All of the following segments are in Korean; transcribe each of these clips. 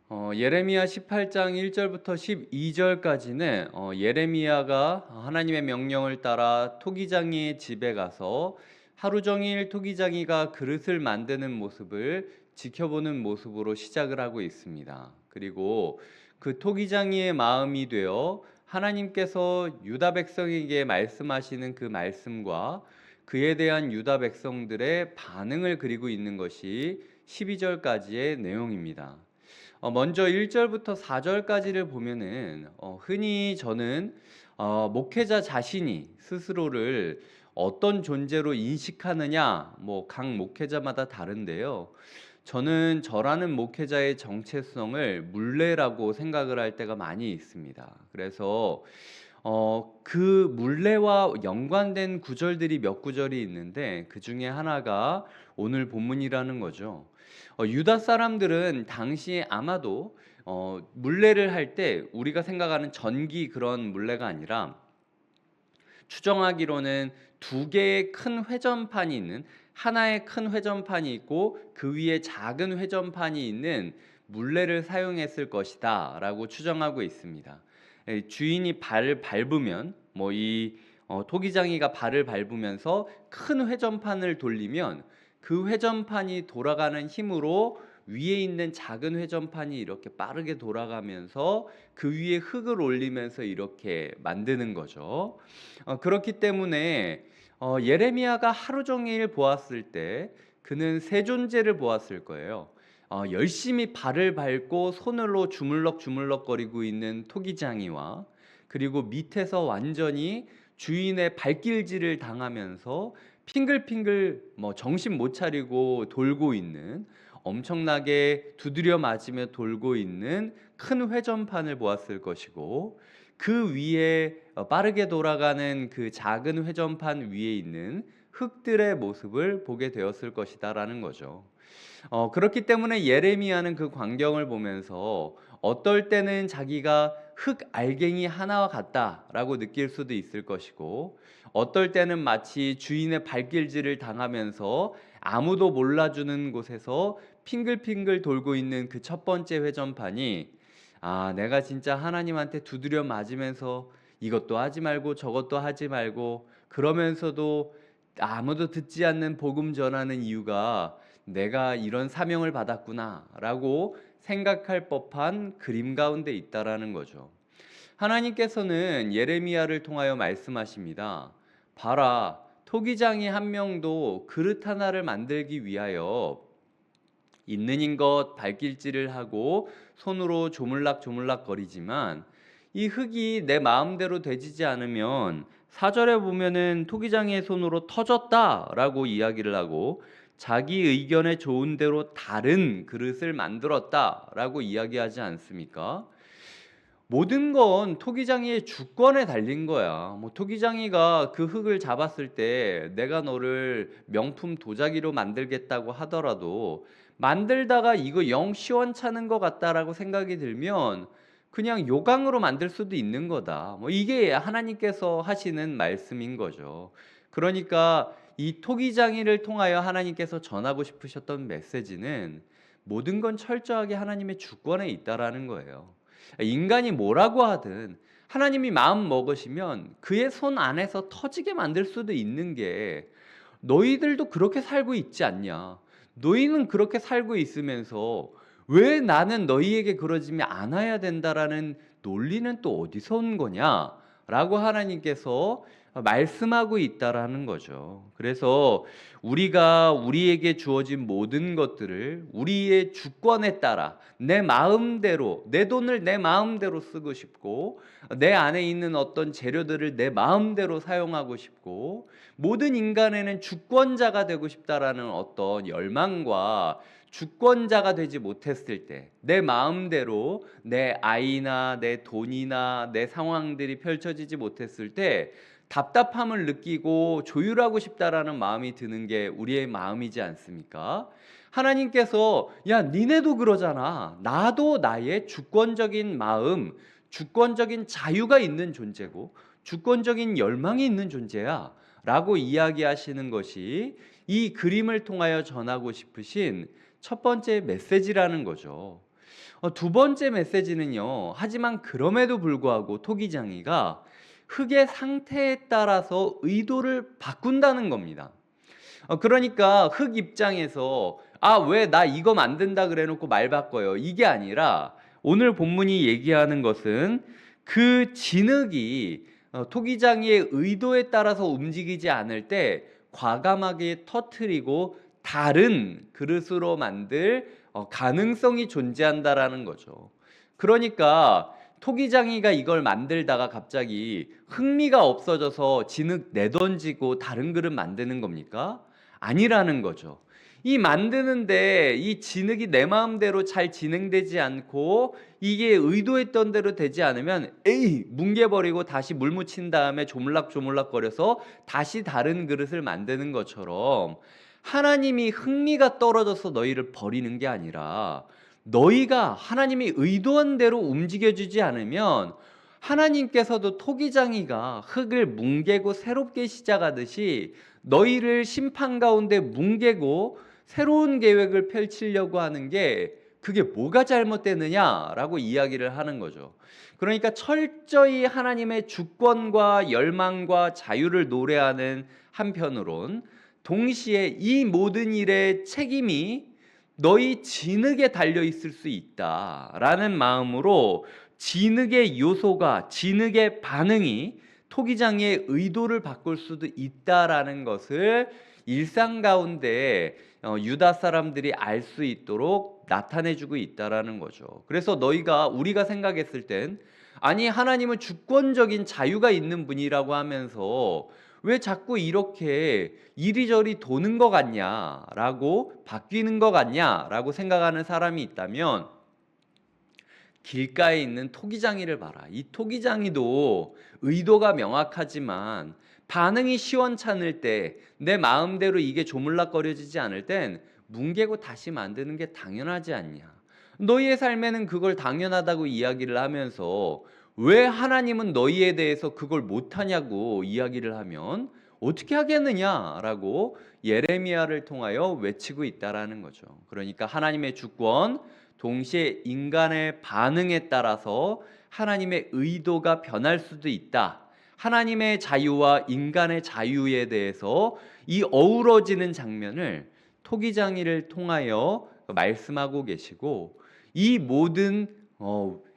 예레미야 18장 1절부터 12절까지는 예레미야가 하나님의 명령을 따라 토기장이의 집에 가서 하루 종일 토기장이가 그릇을 만드는 모습을 지켜보는 모습으로 시작을 하고 있습니다. 그리고 그 토기장이의 마음이 되어 하나님께서 유다 백성에게 말씀하시는 그 말씀과 그에 대한 유다 백성들의 반응을 그리고 있는 것이 12절까지의 내용입니다. 먼저 1절부터 4절까지를 보면은 흔히 저는 목회자 자신이 스스로를 어떤 존재로 인식하느냐, 각 목회자마다 다른데요. 저는 저라는 목회자의 정체성을 물레라고 생각을 할 때가 많이 있습니다. 그래서 그 물레와 연관된 구절들이 몇 구절이 있는데 그 중에 하나가 오늘 본문이라는 거죠. 유다 사람들은 당시에 아마도 물레를 할 때 우리가 생각하는 전기 그런 물레가 아니라 추정하기로는 두 개의 큰 회전판이 있는, 하나의 큰 회전판이 있고 그 위에 작은 회전판이 있는 물레를 사용했을 것이다 라고 추정하고 있습니다. 주인이 발을 밟으면 이 토기장이가 발을 밟으면서 큰 회전판을 돌리면 그 회전판이 돌아가는 힘으로 위에 있는 작은 회전판이 이렇게 빠르게 돌아가면서 그 위에 흙을 올리면서 이렇게 만드는 거죠. 그렇기 때문에 예레미야가 하루 종일 보았을 때 그는 세 존재를 보았을 거예요. 열심히 발을 밟고 손으로 주물럭주물럭거리고 있는 토기장이와, 그리고 밑에서 완전히 주인의 발길질을 당하면서 핑글핑글 정신 못 차리고 돌고 있는, 엄청나게 두드려 맞으며 돌고 있는 큰 회전판을 보았을 것이고, 그 위에 빠르게 돌아가는 그 작은 회전판 위에 있는 흙들의 모습을 보게 되었을 것이다라는 거죠. 그렇기 때문에 예레미야는 그 광경을 보면서 어떨 때는 자기가 흙 알갱이 하나와 같다라고 느낄 수도 있을 것이고, 어떨 때는 마치 주인의 발길질을 당하면서 아무도 몰라주는 곳에서 핑글핑글 돌고 있는 그 첫 번째 회전판이, 내가 진짜 하나님한테 두드려 맞으면서 이것도 하지 말고 저것도 하지 말고 그러면서도 아무도 듣지 않는 복음 전하는 이유가 내가 이런 사명을 받았구나 라고 생각할 법한 그림 가운데 있다라는 거죠. 하나님께서는 예레미야를 통하여 말씀하십니다. 봐라, 토기장이 한 명도 그릇 하나를 만들기 위하여 있는 힘껏 발길질을 하고 손으로 조물락조물락 거리지만 이 흙이 내 마음대로 되지지 않으면 4절에 보면은 토기장의 손으로 터졌다라고 이야기를 하고 자기 의견에 좋은 대로 다른 그릇을 만들었다라고 이야기하지 않습니까? 모든 건 토기장이의 주권에 달린 거야. 토기장이가 그 흙을 잡았을 때 내가 너를 명품 도자기로 만들겠다고 하더라도 만들다가 이거 영 시원찮은 것 같다라고 생각이 들면 그냥 요강으로 만들 수도 있는 거다. 이게 하나님께서 하시는 말씀인 거죠. 그러니까 이 토기장이를 통하여 하나님께서 전하고 싶으셨던 메시지는 모든 건 철저하게 하나님의 주권에 있다라는 거예요. 인간이 뭐라고 하든 하나님이 마음 먹으시면 그의 손 안에서 터지게 만들 수도 있는 게, 너희들도 그렇게 살고 있지 않냐? 너희는 그렇게 살고 있으면서 왜 나는 너희에게 그러지 않아야 된다라는 논리는 또 어디서 온 거냐? 라고 하나님께서 말씀하고 있다라는 거죠. 그래서 우리가 우리에게 주어진 모든 것들을 우리의 주권에 따라 내 마음대로, 내 돈을 내 마음대로 쓰고 싶고, 내 안에 있는 어떤 재료들을 내 마음대로 사용하고 싶고, 모든 인간에는 주권자가 되고 싶다라는 어떤 열망과, 주권자가 되지 못했을 때 내 마음대로 내 아이나 내 돈이나 내 상황들이 펼쳐지지 못했을 때 답답함을 느끼고 조율하고 싶다라는 마음이 드는 게 우리의 마음이지 않습니까? 하나님께서 야 니네도 그러잖아. 나도 나의 주권적인 마음, 주권적인 자유가 있는 존재고 주권적인 열망이 있는 존재야 라고 이야기하시는 것이 이 그림을 통하여 전하고 싶으신 첫 번째 메시지라는 거죠. 두 번째 메시지는요. 하지만 그럼에도 불구하고 토기장이가 흙의 상태에 따라서 의도를 바꾼다는 겁니다. 그러니까 흙 입장에서 왜 나 이거 만든다 그래 놓고 말 바꿔요. 이게 아니라 오늘 본문이 얘기하는 것은 그 진흙이 토기장이의 의도에 따라서 움직이지 않을 때 과감하게 터트리고 다른 그릇으로 만들 가능성이 존재한다라는 거죠. 그러니까 토기장이가 이걸 만들다가 갑자기 흥미가 없어져서 진흙 내던지고 다른 그릇 만드는 겁니까? 아니라는 거죠. 이 만드는데 이 진흙이 내 마음대로 잘 진행되지 않고 이게 의도했던 대로 되지 않으면 뭉개버리고 다시 물 묻힌 다음에 조물락조물락거려서 다시 다른 그릇을 만드는 것처럼 하나님이 흥미가 떨어져서 너희를 버리는 게 아니라 너희가 하나님이 의도한 대로 움직여주지 않으면 하나님께서도 토기장이가 흙을 뭉개고 새롭게 시작하듯이 너희를 심판 가운데 뭉개고 새로운 계획을 펼치려고 하는 게 그게 뭐가 잘못되느냐라고 이야기를 하는 거죠. 그러니까 철저히 하나님의 주권과 열망과 자유를 노래하는 한편으론 동시에 이 모든 일의 책임이 너희 진흙에 달려 있을 수 있다라는 마음으로 진흙의 요소가 진흙의 반응이 토기장의 의도를 바꿀 수도 있다라는 것을 일상 가운데 유다 사람들이 알 수 있도록 나타내주고 있다라는 거죠. 그래서 우리가 생각했을 땐 아니 하나님은 주권적인 자유가 있는 분이라고 하면서 왜 자꾸 이렇게 이리저리 도는 것 같냐라고 바뀌는 것 같냐라고 생각하는 사람이 있다면 길가에 있는 토기장이를 봐라. 이 토기장이도 의도가 명확하지만 반응이 시원찮을 때 내 마음대로 이게 조물락거려지지 않을 땐 뭉개고 다시 만드는 게 당연하지 않냐. 너희의 삶에는 그걸 당연하다고 이야기를 하면서 왜 하나님은 너희에 대해서 그걸 못하냐고 이야기를 하면 어떻게 하겠느냐라고 예레미야를 통하여 외치고 있다라는 거죠. 그러니까 하나님의 주권 동시에 인간의 반응에 따라서 하나님의 의도가 변할 수도 있다. 하나님의 자유와 인간의 자유에 대해서 이 어우러지는 장면을 토기장이를 통하여 말씀하고 계시고 이 모든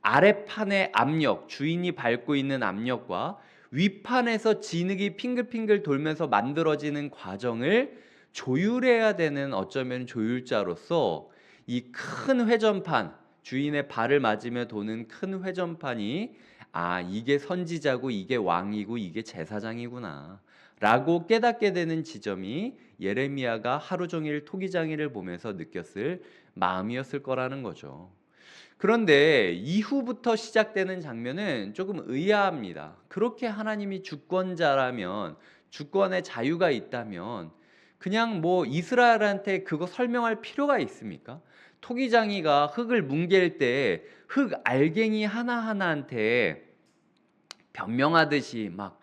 아래판의 압력, 주인이 밟고 있는 압력과 윗판에서 진흙이 핑글핑글 돌면서 만들어지는 과정을 조율해야 되는 어쩌면 조율자로서 이 큰 회전판, 주인의 발을 맞으며 도는 큰 회전판이 이게 선지자고 이게 왕이고 이게 제사장이구나 라고 깨닫게 되는 지점이 예레미야가 하루 종일 토기장이를 보면서 느꼈을 마음이었을 거라는 거죠. 그런데 이후부터 시작되는 장면은 조금 의아합니다. 그렇게 하나님이 주권자라면, 주권의 자유가 있다면 그냥 이스라엘한테 그거 설명할 필요가 있습니까? 토기장이가 흙을 뭉갤 때 흙 알갱이 하나하나한테 변명하듯이 막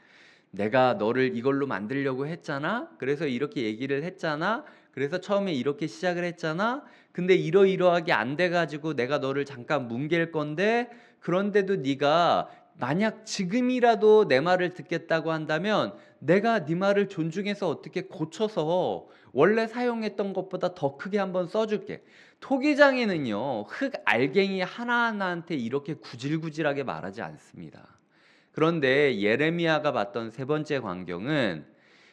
내가 너를 이걸로 만들려고 했잖아. 그래서 이렇게 얘기를 했잖아. 그래서 처음에 이렇게 시작을 했잖아. 근데 이러이러하게 안 돼가지고 내가 너를 잠깐 뭉갤 건데 그런데도 네가 만약 지금이라도 내 말을 듣겠다고 한다면 내가 네 말을 존중해서 어떻게 고쳐서 원래 사용했던 것보다 더 크게 한번 써줄게. 토기장에는요 흙 알갱이 하나하나한테 이렇게 구질구질하게 말하지 않습니다. 그런데 예레미야가 봤던 세 번째 광경은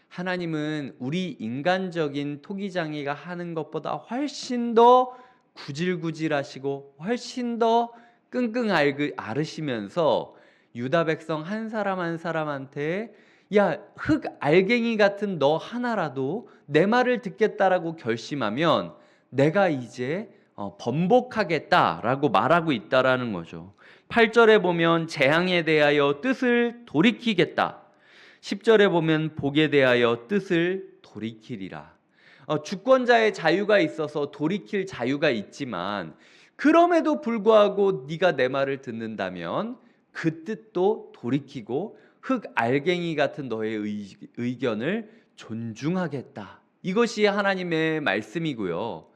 하나님은 우리 인간적인 토기장이가 하는 것보다 훨씬 더 구질구질하시고 훨씬 더 끙끙 앓으시면서 유다 백성 한 사람 한 사람한테 야, 흙 알갱이 같은 너 하나라도 내 말을 듣겠다라고 결심하면 내가 이제 번복하겠다라고 말하고 있다라는 거죠. 8절에 보면 재앙에 대하여 뜻을 돌이키겠다. 10절에 보면 복에 대하여 뜻을 돌이키리라. 주권자의 자유가 있어서 돌이킬 자유가 있지만 그럼에도 불구하고 네가 내 말을 듣는다면 그 뜻도 돌이키고 흙 알갱이 같은 너의 의견을 존중하겠다. 이것이 하나님의 말씀이고요.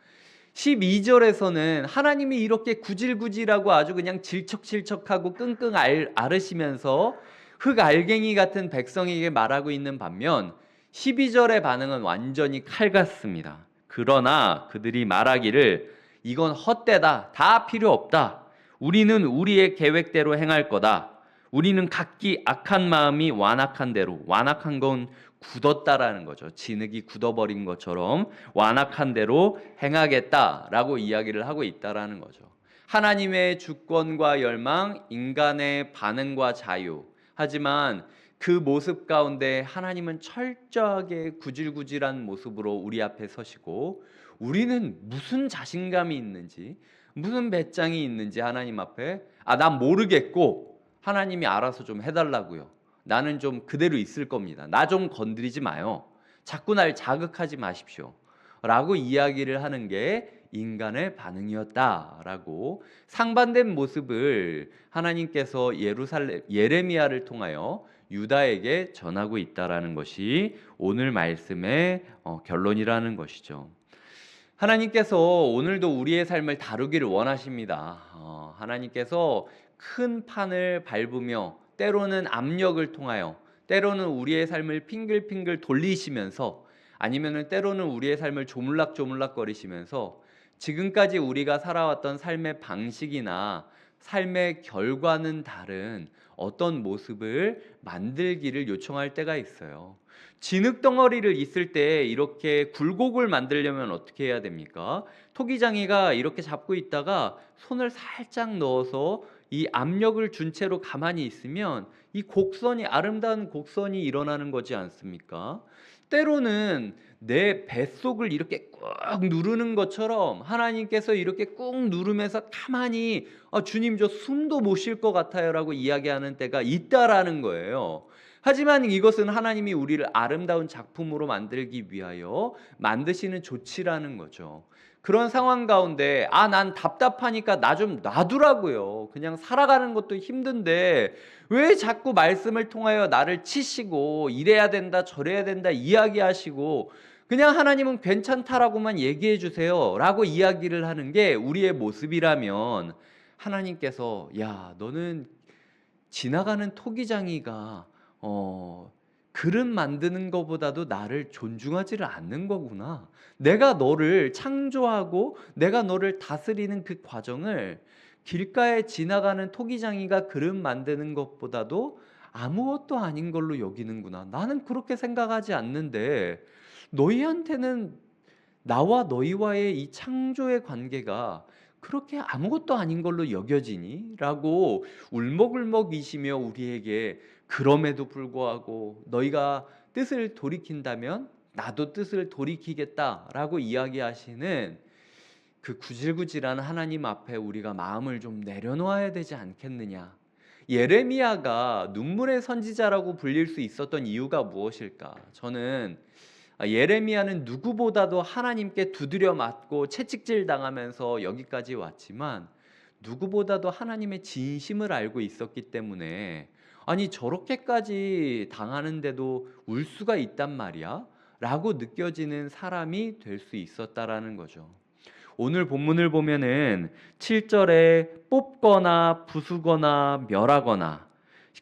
12절에서는 하나님이 이렇게 구질구질하고 아주 그냥 질척질척하고 끙끙 앓으시면서 흙알갱이 같은 백성에게 말하고 있는 반면 12절의 반응은 완전히 칼 같습니다. 그러나 그들이 말하기를 이건 헛되다. 다 필요 없다. 우리는 우리의 계획대로 행할 거다. 우리는 각기 악한 마음이 완악한 대로, 완악한 건 굳었다라는 거죠. 진흙이 굳어버린 것처럼 완악한 대로 행하겠다라고 이야기를 하고 있다라는 거죠. 하나님의 주권과 열망, 인간의 반응과 자유. 하지만 그 모습 가운데 하나님은 철저하게 구질구질한 모습으로 우리 앞에 서시고, 우리는 무슨 자신감이 있는지, 무슨 배짱이 있는지 하나님 앞에 난 모르겠고 하나님이 알아서 좀 해달라고요. 나는 좀 그대로 있을 겁니다. 나 좀 건드리지 마요. 자꾸 날 자극하지 마십시오. 라고 이야기를 하는 게 인간의 반응이었다라고 상반된 모습을 하나님께서 예레미야를 통하여 유다에게 전하고 있다라는 것이 오늘 말씀의 결론이라는 것이죠. 하나님께서 오늘도 우리의 삶을 다루기를 원하십니다. 하나님께서 큰 판을 밟으며 때로는 압력을 통하여, 때로는 우리의 삶을 핑글핑글 돌리시면서, 아니면은 때로는 우리의 삶을 조물락조물락 거리시면서 지금까지 우리가 살아왔던 삶의 방식이나 삶의 결과는 다른 어떤 모습을 만들기를 요청할 때가 있어요. 진흙덩어리를 있을 때 이렇게 굴곡을 만들려면 어떻게 해야 됩니까? 토기장이가 이렇게 잡고 있다가 손을 살짝 넣어서 이 압력을 준 채로 가만히 있으면 이 곡선이, 아름다운 곡선이 일어나는 거지 않습니까? 때로는 내 뱃속을 이렇게 꾹 누르는 것처럼 하나님께서 이렇게 꾹 누르면서 가만히 주님 저 숨도 못 쉴 것 같아요 라고 이야기하는 때가 있다라는 거예요. 하지만 이것은 하나님이 우리를 아름다운 작품으로 만들기 위하여 만드시는 조치라는 거죠. 그런 상황 가운데 난 답답하니까 나 좀 놔두라고요. 그냥 살아가는 것도 힘든데 왜 자꾸 말씀을 통하여 나를 치시고 이래야 된다 저래야 된다 이야기하시고 그냥 하나님은 괜찮다라고만 얘기해 주세요 라고 이야기를 하는 게 우리의 모습이라면, 하나님께서 야 너는 지나가는 토기장이가 그릇 만드는 것보다도 나를 존중하지를 않는 거구나. 내가 너를 창조하고 내가 너를 다스리는 그 과정을 길가에 지나가는 토기장이가 그릇 만드는 것보다도 아무것도 아닌 걸로 여기는구나. 나는 그렇게 생각하지 않는데 너희한테는 나와 너희와의 이 창조의 관계가 그렇게 아무것도 아닌 걸로 여겨지니? 라고 울먹울먹이시며 우리에게 그럼에도 불구하고 너희가 뜻을 돌이킨다면 나도 뜻을 돌이키겠다라고 이야기하시는 그 구질구질한 하나님 앞에 우리가 마음을 좀 내려놓아야 되지 않겠느냐. 예레미야가 눈물의 선지자라고 불릴 수 있었던 이유가 무엇일까? 저는 예레미야는 누구보다도 하나님께 두드려 맞고 채찍질 당하면서 여기까지 왔지만 누구보다도 하나님의 진심을 알고 있었기 때문에 저렇게까지 당하는데도 울 수가 있단 말이야? 라고 느껴지는 사람이 될 수 있었다라는 거죠. 오늘 본문을 보면은 7절에 뽑거나 부수거나 멸하거나,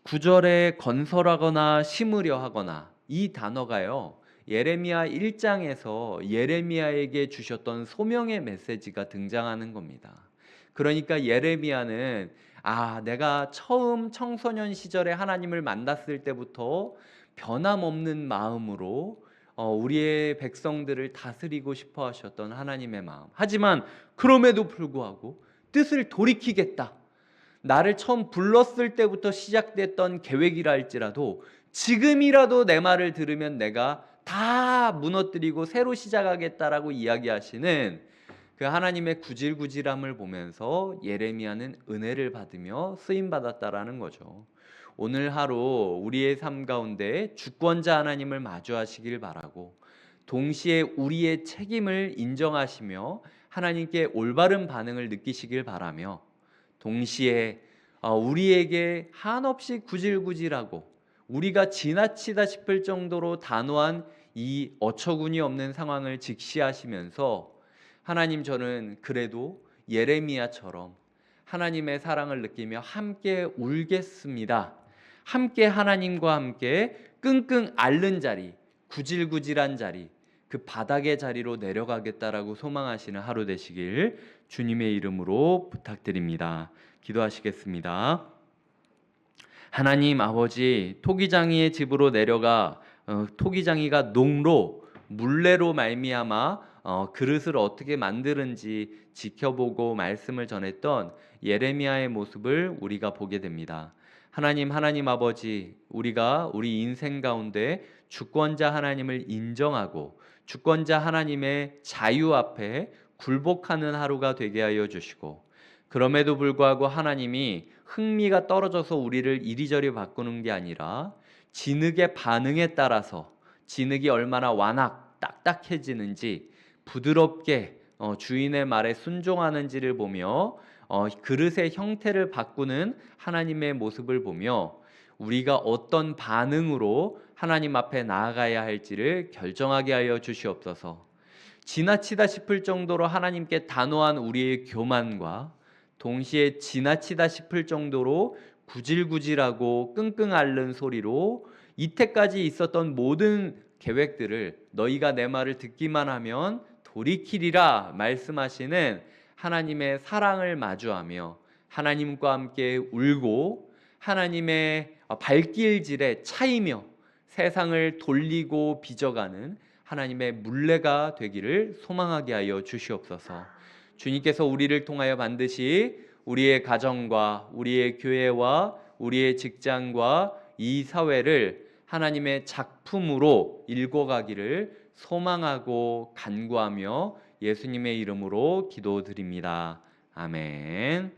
9절에 건설하거나 심으려 하거나, 이 단어가요 예레미야 1장에서 예레미야에게 주셨던 소명의 메시지가 등장하는 겁니다. 그러니까 예레미야는 내가 처음 청소년 시절에 하나님을 만났을 때부터 변함없는 마음으로 우리의 백성들을 다스리고 싶어 하셨던 하나님의 마음. 하지만 그럼에도 불구하고 뜻을 돌이키겠다. 나를 처음 불렀을 때부터 시작됐던 계획이라 할지라도 지금이라도 내 말을 들으면 내가 다 무너뜨리고 새로 시작하겠다라고 이야기하시는 그 하나님의 구질구질함을 보면서 예레미야는 은혜를 받으며 쓰임받았다라는 거죠. 오늘 하루 우리의 삶 가운데 주권자 하나님을 마주하시길 바라고, 동시에 우리의 책임을 인정하시며 하나님께 올바른 반응을 느끼시길 바라며, 동시에 우리에게 한없이 구질구질하고 우리가 지나치다 싶을 정도로 단호한 이 어처구니 없는 상황을 직시하시면서 하나님, 저는 그래도 예레미야처럼 하나님의 사랑을 느끼며 함께 울겠습니다. 함께 하나님과 함께 끙끙 앓는 자리, 구질구질한 자리, 그 바닥의 자리로 내려가겠다라고 소망하시는 하루 되시길 주님의 이름으로 부탁드립니다. 기도하시겠습니다. 하나님 아버지, 토기장이의 집으로 내려가 토기장이가 농로, 물레로 말미암아 그릇을 어떻게 만드는지 지켜보고 말씀을 전했던 예레미야의 모습을 우리가 보게 됩니다. 하나님 아버지, 우리가 우리 인생 가운데 주권자 하나님을 인정하고 주권자 하나님의 자유 앞에 굴복하는 하루가 되게 하여 주시고, 그럼에도 불구하고 하나님이 흥미가 떨어져서 우리를 이리저리 바꾸는 게 아니라 진흙의 반응에 따라서 진흙이 얼마나 완악 딱딱해지는지 부드럽게 주인의 말에 순종하는지를 보며 그릇의 형태를 바꾸는 하나님의 모습을 보며 우리가 어떤 반응으로 하나님 앞에 나아가야 할지를 결정하게 하여 주시옵소서. 지나치다 싶을 정도로 하나님께 단호한 우리의 교만과 동시에 지나치다 싶을 정도로 구질구질하고 끙끙 앓는 소리로 이때까지 있었던 모든 계획들을 너희가 내 말을 듣기만 하면 돌이키리라 말씀하시는 하나님의 사랑을 마주하며 하나님과 함께 울고 하나님의 발길질에 차이며 세상을 돌리고 빚어가는 하나님의 물레가 되기를 소망하게 하여 주시옵소서. 주님께서 우리를 통하여 반드시 우리의 가정과 우리의 교회와 우리의 직장과 이 사회를 하나님의 작품으로 읽어가기를 소망하고 간구하며 예수님의 이름으로 기도드립니다. 아멘.